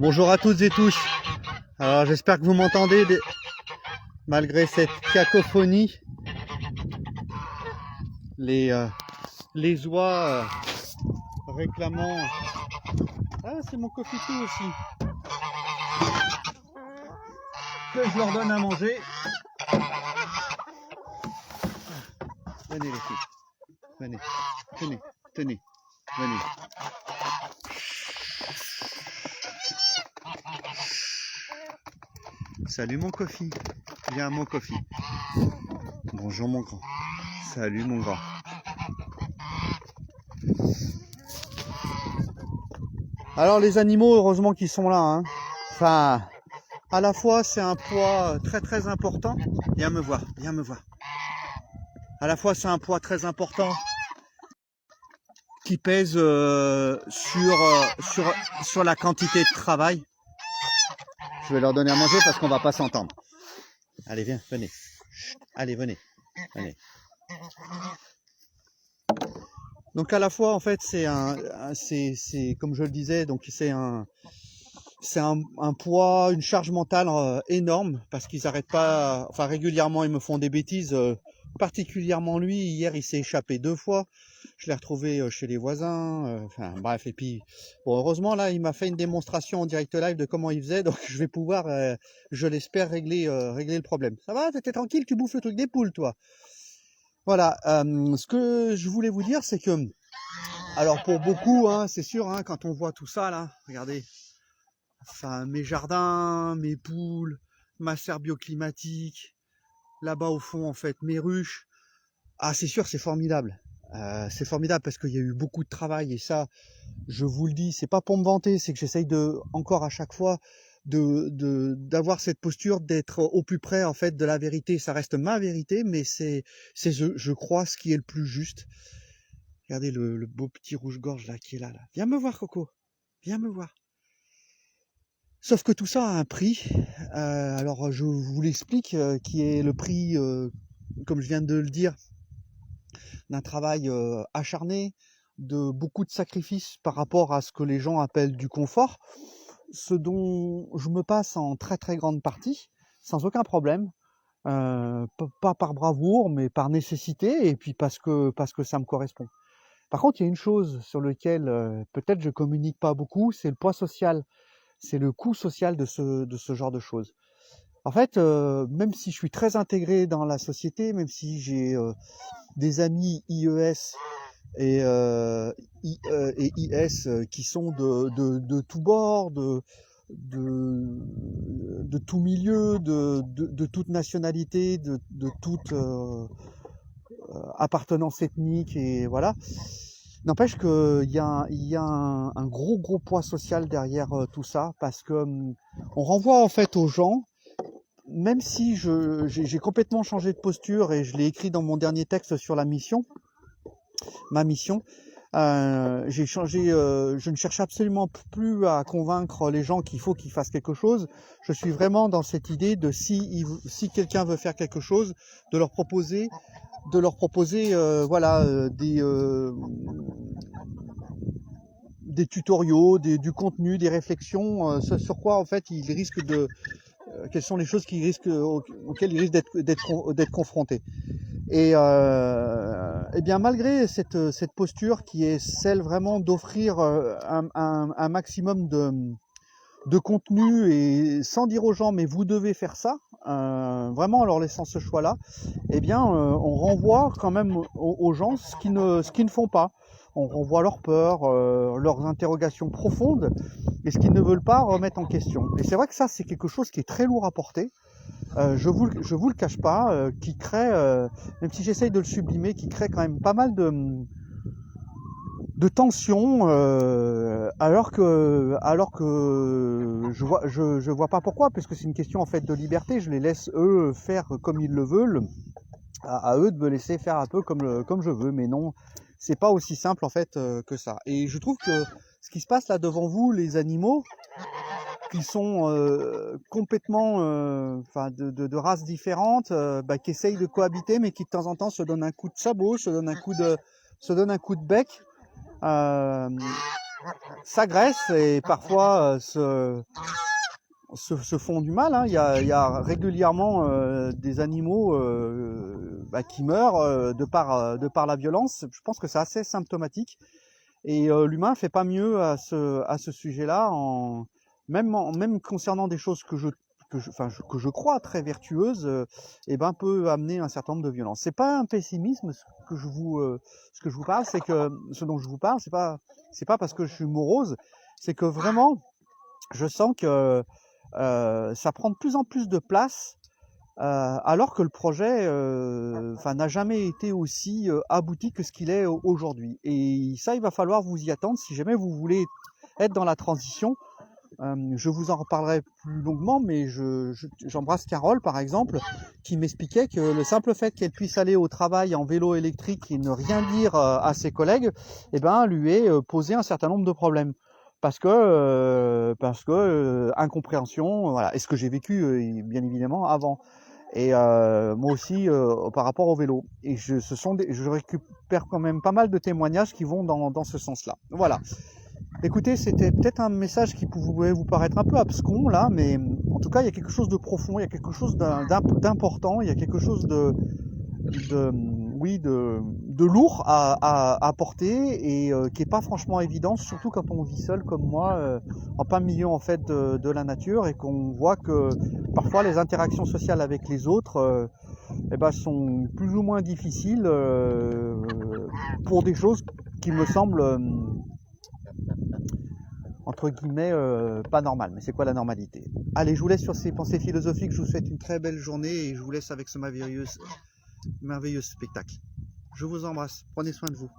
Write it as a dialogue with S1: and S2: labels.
S1: Bonjour à toutes et tous. Alors j'espère que vous m'entendez malgré cette cacophonie. Les oies réclamant. Ah, c'est mon cofitou aussi. Que je leur donne à manger. Venez les filles. Venez. Tenez. Venez. Salut mon cofi. Viens mon cofi. Bonjour mon grand. Salut mon grand. Alors les animaux, heureusement qu'ils sont là. Hein. Enfin, à la fois c'est un poids très important. Viens me voir. À la fois c'est un poids très important qui pèse sur la quantité de travail. Je vais leur donner à manger parce qu'on va pas s'entendre. Allez, viens, venez. Allez, venez. Donc à la fois en fait c'est comme je le disais, donc c'est un poids, une charge mentale énorme parce qu'ils n'arrêtent pas, enfin régulièrement ils me font des bêtises, particulièrement lui. Hier il s'est échappé 2 fois, je l'ai retrouvé chez les voisins, enfin bref. Et puis bon, heureusement là il m'a fait une démonstration en direct live de comment il faisait, donc je vais pouvoir, je l'espère, régler le problème. Ça va, t'étais tranquille, tu bouffes le truc des poules toi. Voilà, ce que je voulais vous dire c'est que, alors pour beaucoup, hein, c'est sûr, hein, quand on voit tout ça là, regardez, enfin mes jardins, mes poules, ma serre bioclimatique, là-bas au fond en fait mes ruches, ah c'est sûr c'est formidable. C'est formidable parce qu'il y a eu beaucoup de travail et ça, je vous le dis, c'est pas pour me vanter, c'est que j'essaye encore à chaque fois d'avoir cette posture, d'être au plus près en fait de la vérité. Ça reste ma vérité, mais c'est je crois ce qui est le plus juste. Regardez le beau petit rouge-gorge là qui est là. Viens me voir Coco, viens me voir. Sauf que tout ça a un prix. Alors je vous l'explique, qui est le prix, comme je viens de le dire, d'un travail acharné, de beaucoup de sacrifices par rapport à ce que les gens appellent du confort, ce dont je me passe en très grande partie, sans aucun problème, pas par bravoure, mais par nécessité, et puis parce que ça me correspond. Par contre, il y a une chose sur laquelle peut-être je communique pas beaucoup, c'est le poids social, c'est le coût social de ce genre de choses. En fait, même si je suis très intégré dans la société, même si j'ai des amis IES et IS qui sont de tous bords, de tout milieu, de toute nationalité, de toute appartenance ethnique, et voilà. N'empêche qu'il y a un gros poids social derrière tout ça, parce que on renvoie en fait aux gens, même si j'ai complètement changé de posture, et je l'ai écrit dans mon dernier texte sur ma mission, j'ai changé, je ne cherche absolument plus à convaincre les gens qu'il faut qu'ils fassent quelque chose. Je suis vraiment dans cette idée de si quelqu'un veut faire quelque chose, de leur proposer voilà, des tutoriaux, du contenu, des réflexions sur quoi en fait ils risquent de quelles sont les choses auxquelles ils risquent d'être confrontés. Et bien malgré cette posture qui est celle vraiment d'offrir un maximum de contenu, et sans dire aux gens mais vous devez faire ça, vraiment en leur laissant ce choix là, eh bien on renvoie quand même aux gens ce qu'ils ne font pas. On renvoie leurs peurs, leurs interrogations profondes, et ce qu'ils ne veulent pas remettre en question. Et c'est vrai que ça, c'est quelque chose qui est très lourd à porter. Je vous le cache pas, qui crée, même si j'essaye de le sublimer, qui crée quand même pas mal de tension, alors que je vois pas pourquoi, puisque c'est une question en fait de liberté. Je les laisse eux faire comme ils le veulent, à eux de me laisser faire un peu comme je veux, mais non, c'est pas aussi simple en fait que ça. Et je trouve que ce qui se passe là devant vous, les animaux qui sont complètement de races différentes, qui essayent de cohabiter, mais qui de temps en temps se donnent un coup de sabot, se donnent un coup de bec. s'agressent et parfois se font du mal. Hein. Il y a régulièrement des animaux qui meurent de par la violence. Je pense que c'est assez symptomatique. Et l'humain fait pas mieux à ce sujet-là, même concernant des choses que je crois très vertueuses, peut amener un certain nombre de violences. C'est pas un pessimisme ce que je vous parle, c'est que ce dont je vous parle, c'est pas parce que je suis morose, c'est que vraiment je sens que ça prend de plus en plus de place. Alors que le projet n'a jamais été aussi abouti que ce qu'il est aujourd'hui. Et ça, il va falloir vous y attendre si jamais vous voulez être dans la transition. Je vous en reparlerai plus longuement, mais j'embrasse Carole, par exemple, qui m'expliquait que le simple fait qu'elle puisse aller au travail en vélo électrique et ne rien dire à ses collègues, lui est posé un certain nombre de problèmes. Parce que incompréhension, voilà, et ce que j'ai vécu bien évidemment avant. Et moi aussi par rapport au vélo. Et je récupère quand même pas mal de témoignages qui vont dans ce sens-là. Voilà. Écoutez, c'était peut-être un message qui pouvait vous paraître un peu abscon là, mais en tout cas, il y a quelque chose de profond, il y a quelque chose d'important, il y a quelque chose de lourd à porter et qui est pas franchement évident, surtout quand on vit seul comme moi, en plein milieu en fait de la nature et qu'on voit que parfois les interactions sociales avec les autres sont plus ou moins difficiles pour des choses qui me semblent entre guillemets pas normales. Mais c'est quoi la normalité? Allez, je vous laisse sur ces pensées philosophiques, je vous souhaite une très belle journée et je vous laisse avec ce merveilleux spectacle. Je vous embrasse, prenez soin de vous.